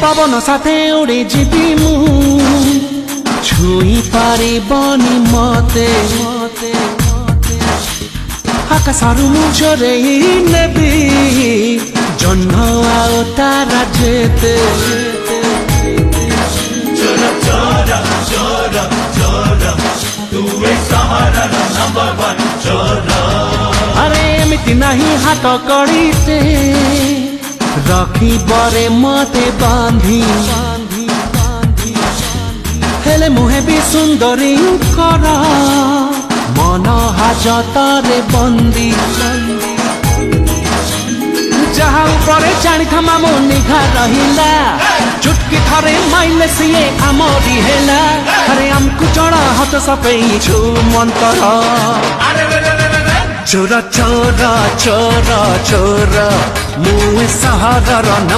पवन साथे उड़े जीवी मु छुई पारिबनी मते आकाशरू मु झरेई नेबी जह्न आउ तारा जेते चोरा चोरा चोरा चोरा तू सहारा नंबर वन चोरा अरे एमती नहीं हाथ कड़ीते रखी बरे मते बांधी हेले मुहे भी सुंदरी कर मन हाजतरे बंदी जहाँ ऊपर जानी थमा मो निघा रहिला चुटकी थरे माइले सिए आमरी हेला अरे हमको चढ़ा हाथ सपई छु मंतर चोरा चोरा चोरा चोरा मुए सहारा